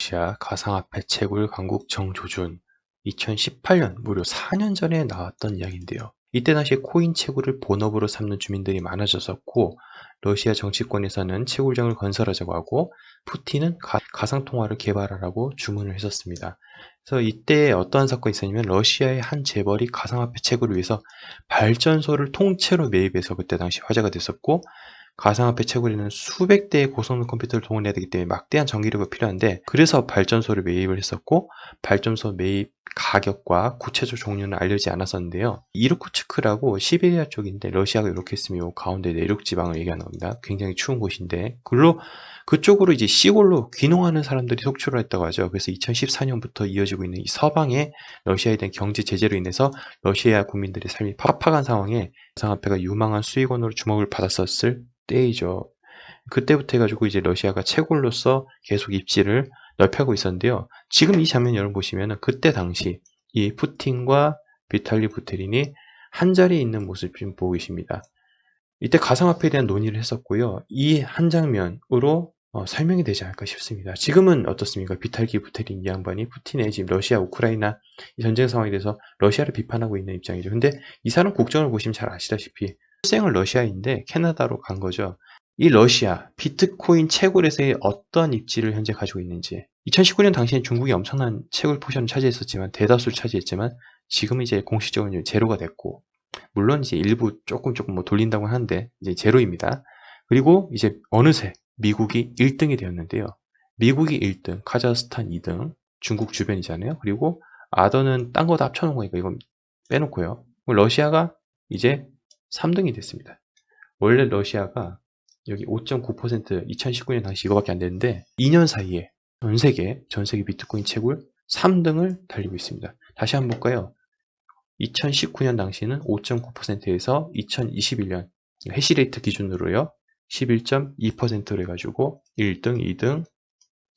러시아 가상화폐 채굴 강국 정조준 2018년 무려 4년 전에 나왔던 이야기인데요. 이때 당시에 코인 채굴을 본업으로 삼는 주민들이 많아졌었고 러시아 정치권에서는 채굴장을 건설하자고 하고 푸틴은 가상통화를 개발하라고 주문을 했었습니다. 그래서 이때 어떠한 사건이 있었냐면 러시아의 한 재벌이 가상화폐 채굴을 위해서 발전소를 통째로 매입해서 그때 당시 화제가 됐었고 가상화폐 채굴에는 수백 대의 고성능 컴퓨터를 동원해야 되기 때문에 막대한 전기료가 필요한데 그래서 발전소를 매입을 했었고 발전소 매입 가격과 구체적 종류는 알려지지 않았었는데요. 이르쿠츠크라고 시베리아 쪽인데 러시아가 이렇게 있으면 요 가운데 내륙 지방을 얘기하는 겁니다. 굉장히 추운 곳인데 그쪽으로 이제 시골로 귀농하는 사람들이 속출을 했다고 하죠. 그래서 2014년부터 이어지고 있는 이 서방의 러시아에 대한 경제 제재로 인해서 러시아 국민들의 삶이 팍팍한 상황에 가상화폐가 유망한 수익원으로 주목을 받았었을 때이죠. 그때부터 해가지고 이제 러시아가 채굴로서 계속 입지를 넓혀가고 있었는데요. 지금 이 장면 여러분 보시면은 그때 당시 이 푸틴과 비탈리 부테린이 한 자리에 있는 모습 좀 보고 계십니다. 이때 가상화폐에 대한 논의를 했었고요. 이 한 장면으로 설명이 되지 않을까 싶습니다. 지금은 어떻습니까? 비탈기 부테린 이 양반이 푸틴의 지금 러시아 우크라이나 전쟁 상황에 대해서 러시아를 비판하고 있는 입장이죠. 근데 이 사람 국정을 보시면 잘 아시다시피 출생은 러시아인데 캐나다로 간 거죠. 이 러시아 비트코인 채굴에서의 어떤 입지를 현재 가지고 있는지 2019년 당시엔 중국이 엄청난 채굴 포션을 차지했었지만 대다수를 차지했지만 지금 이제 공식적으로 제로가 됐고 물론 이제 일부 조금 뭐 돌린다고 하는데 이제 제로입니다. 그리고 이제 어느새 미국이 1등이 되었는데요. 미국이 1등, 카자흐스탄 2등, 중국 주변이잖아요. 그리고 아더는 딴 거 다 합쳐놓은 거니까 이건 빼놓고요. 러시아가 이제 3등이 됐습니다. 원래 러시아가 여기 5.9% 2019년 당시 이거밖에 안 됐는데 2년 사이에 전 세계 비트코인 채굴 3등을 달리고 있습니다. 다시 한번 볼까요? 2019년 당시는 5.9%에서 2021년 해시레이트 기준으로요. 11.2%로 해가지고 1등, 2등,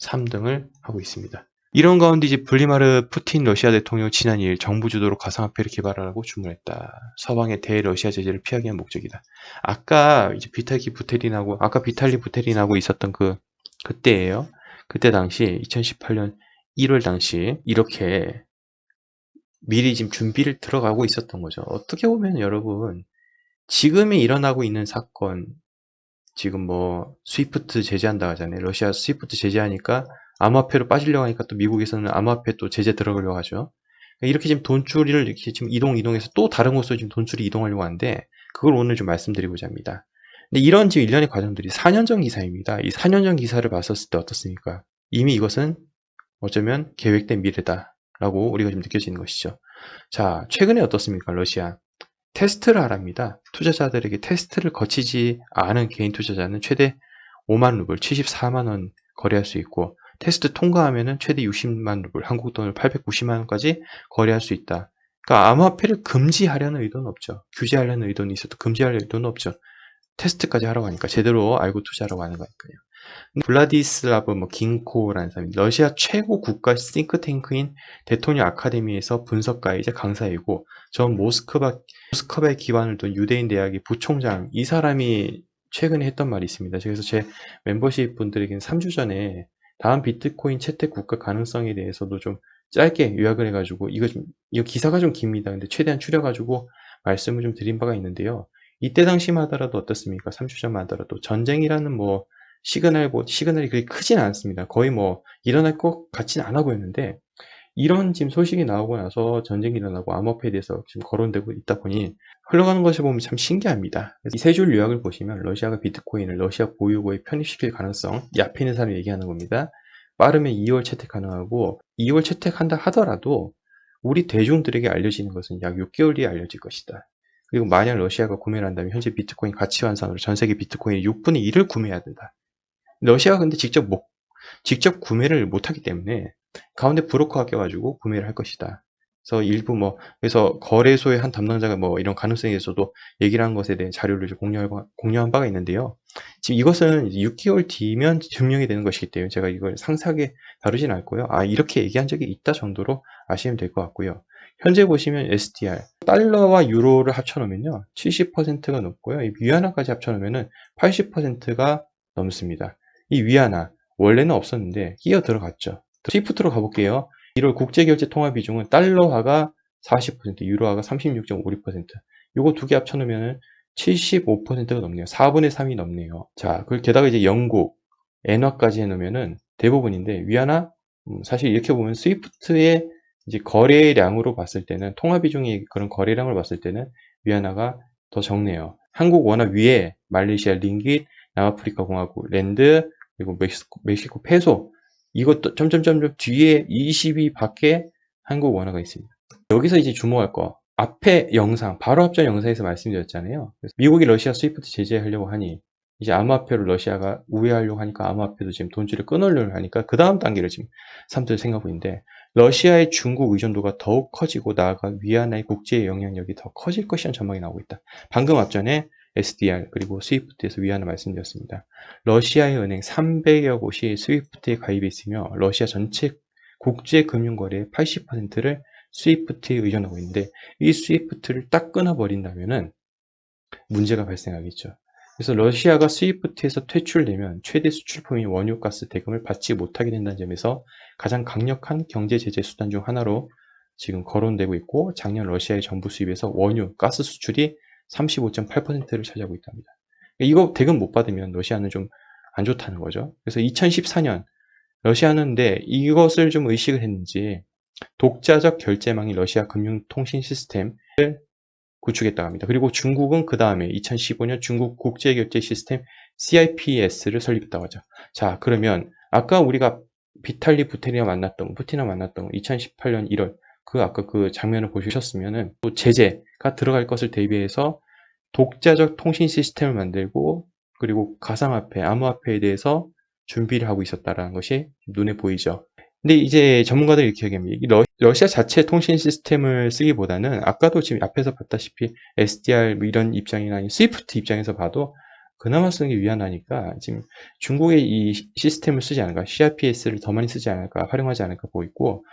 3등을 하고 있습니다. 이런 가운데 이제 블리마르 푸틴 러시아 대통령 지난 2일 정부 주도로 가상화폐를 개발하라고 주문했다. 서방의 대러시아 제재를 피하기 위한 목적이다. 아까 이제 비탈리 부테린하고 있었던 그때예요. 그때 당시 2018년 1월 당시 이렇게 미리 지금 준비를 들어가고 있었던 거죠. 어떻게 보면 여러분 지금이 일어나고 있는 사건 지금 뭐 스위프트 제재한다 하잖아요. 러시아 스위프트 제재하니까 암호화폐로 빠지려고 하니까 또 미국에서는 암호화폐 또 제재 들어가려고 하죠. 이렇게 지금 돈줄이를 이렇게 지금 이동해서 또 다른 곳으로 지금 돈줄이 이동하려고 하는데 그걸 오늘 좀 말씀드리고자 합니다. 근데 이런 지금 일련의 과정들이 4년 전 기사입니다. 이 4년 전 기사를 봤었을 때 어떻습니까? 이미 이것은 어쩌면 계획된 미래다라고 우리가 좀 느껴지는 것이죠. 자, 최근에 어떻습니까? 러시아. 테스트를 하랍니다. 투자자들에게 테스트를 거치지 않은 개인 투자자는 최대 5만 루블, 74만 원 거래할 수 있고 테스트 통과하면은 최대 60만 루블, 한국 돈을 890만 원까지 거래할 수 있다. 그러니까 암호화폐를 금지하려는 의도는 없죠. 규제하려는 의도는 있어도 금지하려는 의도는 없죠. 테스트까지 하라고 하니까 제대로 알고 투자하라고 하는 거니까요. 블라디슬라브 긴코라는 사람이 러시아 최고 국가 싱크탱크인 대통령 아카데미에서 분석가이자 강사이고 전 모스크바에 기반을 둔 유대인 대학의 부총장 이 사람이 최근에 했던 말이 있습니다. 그래서 제 멤버십 분들에게는 3주 전에 다음 비트코인 채택 국가 가능성에 대해서도 좀 짧게 요약을 해가지고 이거 기사가 좀 깁니다. 근데 최대한 줄여가지고 말씀을 좀 드린 바가 있는데요. 이때 당시만 하더라도 어떻습니까? 3주 전만 하더라도 전쟁이라는 시그널이 그렇게 크진 않습니다. 거의 일어날 것 같진 않아 보였는데 이런 지금 소식이 나오고 나서 전쟁이 일어나고 암호화폐에 대해서 지금 거론되고 있다 보니 흘러가는 것을 보면 참 신기합니다. 이 세 줄 요약을 보시면 러시아가 비트코인을 러시아 보유고에 편입시킬 가능성, 이 앞에 있는 사람이 얘기하는 겁니다. 빠르면 2월 채택 가능하고 2월 채택한다 하더라도 우리 대중들에게 알려지는 것은 약 6개월 뒤에 알려질 것이다. 그리고 만약 러시아가 구매를 한다면 현재 비트코인 가치 환산으로 전 세계 비트코인의 6분의 1을 구매해야 된다. 러시아가 근데 직접 구매를 못하기 때문에 가운데 브로커가 껴가지고 구매를 할 것이다. 그래서 그래서 거래소의 한 담당자가 이런 가능성에 대해서도 얘기를 한 것에 대해 자료를 공유한 바가 있는데요. 지금 이것은 6개월 뒤면 증명이 되는 것이기 때문에 제가 이걸 상세하게 다루진 않고요. 이렇게 얘기한 적이 있다 정도로 아시면 될 것 같고요. 현재 보시면 SDR, 달러와 유로를 합쳐놓으면요. 70%가 넘고요. 이 위안화까지 합쳐놓으면 80%가 넘습니다. 이 위안화 원래는 없었는데 끼어 들어갔죠. 스위프트로 가볼게요. 1월 국제결제 통화 비중은 달러화가 40%, 유로화가 36.56%. 요거 두 개 합쳐놓으면 75%가 넘네요. 4분의 3이 넘네요. 자, 그 게다가 이제 영국, 엔화까지 해놓으면은 대부분인데, 위안화, 사실 이렇게 보면 스위프트의 이제 거래량으로 봤을 때는, 통화 비중이 그런 거래량을 봤을 때는 위안화가 더 적네요. 한국 원화 위에 말레이시아 링깃, 남아프리카 공화국 랜드, 그리고 멕시코 페소, 이것도 점점점 뒤에 20위 밖에 한국 원화가 있습니다. 여기서 이제 주목할 거, 앞에 영상, 바로 앞전 영상에서 말씀드렸잖아요. 미국이 러시아 스위프트 제재하려고 하니 이제 암호화폐로 러시아가 우회하려고 하니까 암호화폐도 지금 돈줄을 끊으려고 하니까 그 다음 단계를 지금 사람들이 생각하고 있는데, 러시아의 중국 의존도가 더욱 커지고 나아가 위안화의 국제 영향력이 더 커질 것이라는 전망이 나오고 있다. 방금 앞전에 SDR 그리고 스위프트에서 위안화 말씀드렸습니다. 러시아의 은행 300여 곳이 스위프트에 가입해 있으며 러시아 전체 국제 금융거래의 80%를 스위프트에 의존하고 있는데, 이 스위프트를 딱 끊어버린다면은 문제가 발생하겠죠. 그래서 러시아가 스위프트에서 퇴출되면 최대 수출품인 원유가스 대금을 받지 못하게 된다는 점에서 가장 강력한 경제 제재 수단 중 하나로 지금 거론되고 있고, 작년 러시아의 정부 수입에서 원유, 가스 수출이 35.8%를 차지하고 있답니다. 이거 대금 못 받으면 러시아는 좀 안 좋다는 거죠. 그래서 2014년 러시아는 근데 이것을 좀 의식을 했는지 독자적 결제망인 러시아 금융통신 시스템을 구축했다고 합니다. 그리고 중국은 그 다음에 2015년 중국 국제결제 시스템 CIPS를 설립했다고 하죠. 자, 그러면 아까 우리가 비탈리 부테리나 만났던, 푸틴이나 만났던 2018년 1월 아까 그 장면을 보셨으면은 또 제재가 들어갈 것을 대비해서 독자적 통신 시스템을 만들고, 그리고 가상화폐, 암호화폐에 대해서 준비를 하고 있었다는 것이 눈에 보이죠. 근데 이제 전문가들이 이렇게 얘기합니다. 러시아 자체 통신 시스템을 쓰기보다는 아까도 지금 앞에서 봤다시피 SDR 뭐 이런 입장이나 스위프트 입장에서 봐도 그나마 쓰는 게 위안화니까 지금 중국의 이 시스템을 쓰지 않을까, CRPS를 더 많이 쓰지 않을까, 활용하지 않을까 보고 있고,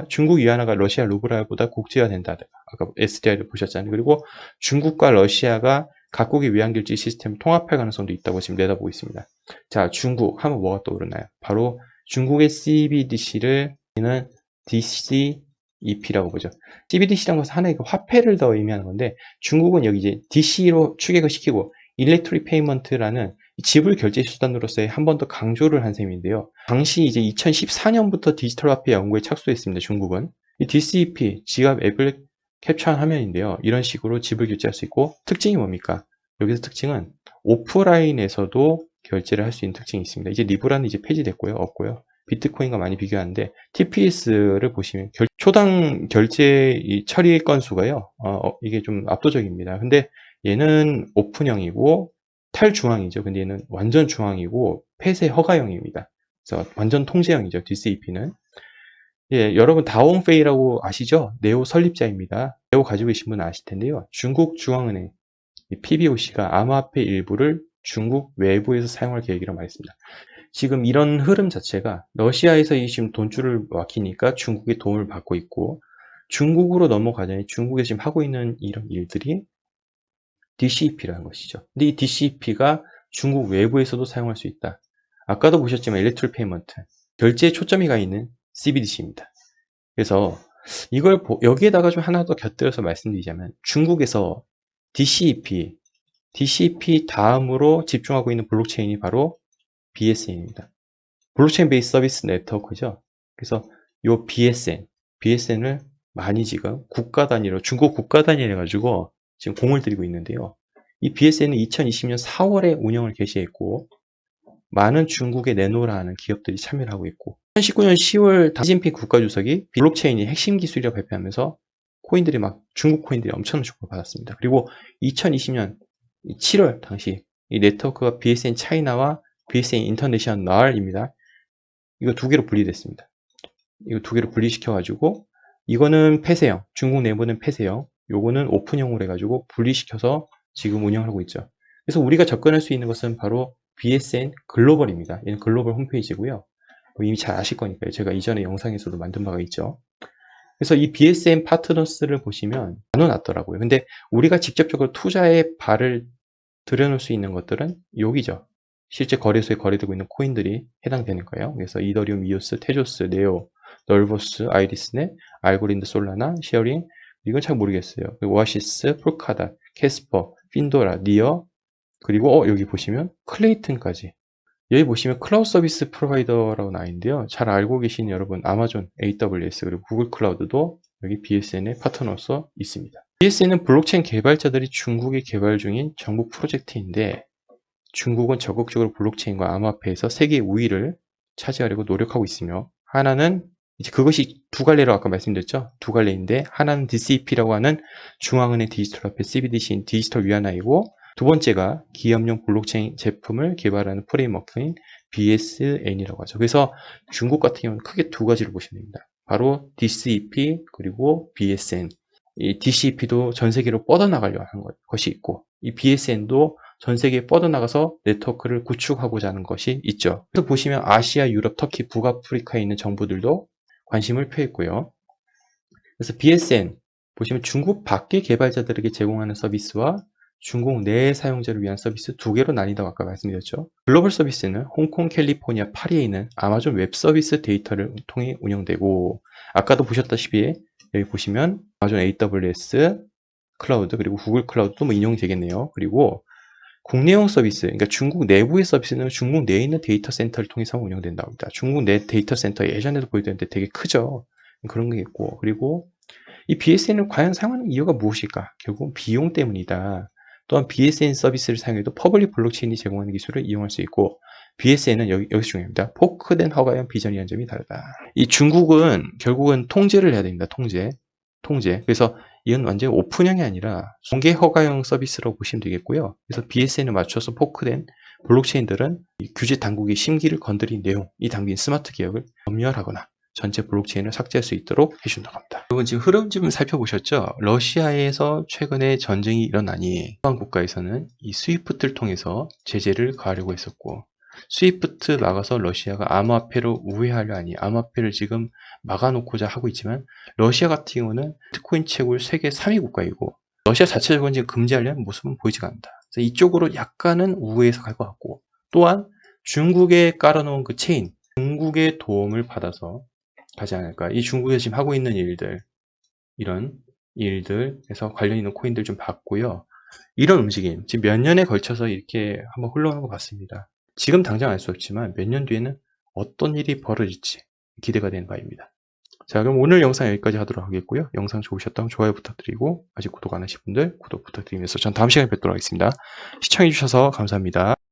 중국 위안화가 러시아 루블화보다 국제화된다. 아까 SDR을 보셨잖아요. 그리고 중국과 러시아가 각국의 위안결제 시스템을 통합할 가능성도 있다고 지금 내다보고 있습니다. 자, 중국 하면 뭐가 떠오르나요? 바로 중국의 CBDC를 우리는 DCEP라고 보죠. CBDC라는 것은 하나의 화폐를 더 의미하는 건데, 중국은 여기 이제 DC로 추격을 시키고 일렉트릭 페이먼트라는 지불 결제 수단으로서의 한 번 더 강조를 한 셈인데요. 당시 이제 2014년부터 디지털 화폐 연구에 착수했습니다. 중국은 이 DCEP 지갑 앱을 캡처한 화면인데요. 이런 식으로 지불 결제할 수 있고, 특징이 뭡니까? 여기서 특징은 오프라인에서도 결제를 할 수 있는 특징이 있습니다. 이제 리브라는 이제 폐지됐고요. 없고요. 비트코인과 많이 비교하는데 TPS를 보시면 초당 결제 처리 건수가요. 이게 좀 압도적입니다. 근데 얘는 오픈형이고 탈중앙이죠. 근데 얘는 완전 중앙이고 폐쇄 허가형입니다. 그래서 완전 통제형이죠. DCEP는. 예, 여러분 다옹페이라고 아시죠? 네오 설립자입니다. 네오 가지고 계신 분은 아실 텐데요. 중국 중앙은행 PBOC가 암호화폐 일부를 중국 외부에서 사용할 계획이라고 말했습니다. 지금 이런 흐름 자체가 러시아에서 지금 돈줄을 막히니까 중국의 도움을 받고 있고, 중국으로 넘어가자니 중국에 지금 하고 있는 이런 일들이 DCEP라는 것이죠. 근데 이 DCEP가 중국 외부에서도 사용할 수 있다. 아까도 보셨지만 일렉트릭 페이먼트, 결제에 초점이 가 있는 CBDC입니다. 그래서 이걸 여기에다가 좀 하나 더 곁들여서 말씀드리자면, 중국에서 DCEP 다음으로 집중하고 있는 블록체인이 바로 BSN입니다. 블록체인 베이스 서비스 네트워크죠. 그래서 이 BSN을 많이 지금 국가 단위로, 중국 국가 단위로 해가지고 지금 공을 들이고 있는데요. 이 BSN은 2020년 4월에 운영을 개시했고, 많은 중국의 네노라는 기업들이 참여를 하고 있고, 2019년 10월 시진핑 국가주석이 블록체인이 핵심 기술이라고 발표하면서 중국 코인들이 엄청난 주목을 받았습니다. 그리고 2020년 7월 당시 이 네트워크가 BSN 차이나와 BSN 인터내셔널입니다. 이거 두 개로 분리됐습니다. 이거 두 개로 분리시켜가지고, 이거는 폐쇄형, 중국 내부는 폐쇄형, 요거는 오픈형으로 해가지고 분리시켜서 지금 운영하고 있죠. 그래서 우리가 접근할 수 있는 것은 바로 BSN 글로벌입니다. 얘는 글로벌 홈페이지고요. 이미 잘 아실 거니까요. 제가 이전에 영상에서도 만든 바가 있죠. 그래서 이 BSN 파트너스를 보시면 나눠놨더라고요. 근데 우리가 직접적으로 투자에 발을 들여놓을 수 있는 것들은 여기죠. 실제 거래소에 거래되고 있는 코인들이 해당되는 거예요. 그래서 이더리움, 이오스, 테조스, 네오, 널보스, 아이리스넷, 알고린드, 솔라나, 시어링, 이건 잘 모르겠어요. 그리고 오아시스, 폴카다, 캐스퍼, 핀도라, 니어, 그리고 여기 보시면 클레이튼까지. 여기 보시면 클라우드 서비스 프로바이더라고 나와 있는데요. 잘 알고 계신 여러분, 아마존, AWS, 그리고 구글 클라우드도 여기 BSN의 파트너로서 있습니다. BSN은 블록체인 개발자들이 중국에 개발 중인 정부 프로젝트인데, 중국은 적극적으로 블록체인과 암호화폐에서 세계 우위를 차지하려고 노력하고 있으며, 하나는 이제 그것이 두 갈래로 아까 말씀드렸죠. 두 갈래인데, 하나는 DCP라고 하는 중앙은행 디지털 화폐 CBDC인 디지털 위안화이고, 두 번째가 기업용 블록체인 제품을 개발하는 프레임워크인 BSN이라고 하죠. 그래서 중국 같은 경우는 크게 두 가지를 보시면 됩니다. 바로 DCP 그리고 BSN. 이 DCP도 전 세계로 뻗어나가려고 하는 것이 있고, 이 BSN도 전 세계에 뻗어나가서 네트워크를 구축하고자 하는 것이 있죠. 그래서 보시면 아시아, 유럽, 터키, 북아프리카에 있는 정부들도 관심을 표했고요. 그래서 BSN 보시면 중국 밖의 개발자들에게 제공하는 서비스와 중국 내 사용자를 위한 서비스 두 개로 나뉜다고 아까 말씀드렸죠. 글로벌 서비스는 홍콩, 캘리포니아, 파리에 있는 아마존 웹 서비스 데이터를 통해 운영되고, 아까도 보셨다시피 여기 보시면 아마존 AWS 클라우드 그리고 구글 클라우드도 뭐 인용이 되겠네요. 그리고 국내용 서비스, 그러니까 중국 내부의 서비스는 중국 내에 있는 데이터 센터를 통해서 운영된다고 합니다. 중국 내 데이터 센터 예전에도 보여드렸는데 되게 크죠. 그런 게 있고, 그리고 이 BSN을 과연 사용하는 이유가 무엇일까? 결국은 비용 때문이다. 또한 BSN 서비스를 사용해도 퍼블릭 블록체인이 제공하는 기술을 이용할 수 있고, BSN은 여기서 중요합니다. 포크된 허가형 비전이라는 점이 다르다. 이 중국은 결국은 통제를 해야 됩니다. 통제. 그래서 이건 완전히 오픈형이 아니라 공개 허가형 서비스라고 보시면 되겠고요. 그래서 BSN에 맞춰서 포크된 블록체인들은 이 규제 당국의 심기를 건드린 내용이 담긴 스마트 개혁을 검열하거나 전체 블록체인을 삭제할 수 있도록 해준다고 합니다. 여러분 지금 흐름 좀 살펴보셨죠? 러시아에서 최근에 전쟁이 일어나니 서방 국가에서는 이 스위프트를 통해서 제재를 가하려고 했었고, 스위프트 막아서 러시아가 암호화폐로 우회하려 하니 암호화폐를 지금 막아놓고자 하고 있지만, 러시아 같은 경우는 비트코인 채굴 세계 3위 국가이고 러시아 자체적으로 지금 금지하려는 모습은 보이지가 않는다. 그래서 이쪽으로 약간은 우회해서 갈 것 같고, 또한 중국에 깔아놓은 그 체인, 중국의 도움을 받아서 가지 않을까. 이 중국에서 지금 하고 있는 일들, 이런 일들에서 관련 있는 코인들 좀 봤고요. 이런 움직임, 지금 몇 년에 걸쳐서 이렇게 한번 흘러오는 것 같습니다. 지금 당장 알 수 없지만 몇 년 뒤에는 어떤 일이 벌어질지 기대가 되는 바입니다. 자, 그럼 오늘 영상 여기까지 하도록 하겠고요. 영상 좋으셨다면 좋아요 부탁드리고, 아직 구독 안 하신 분들 구독 부탁드리면서 전 다음 시간에 뵙도록 하겠습니다. 시청해주셔서 감사합니다.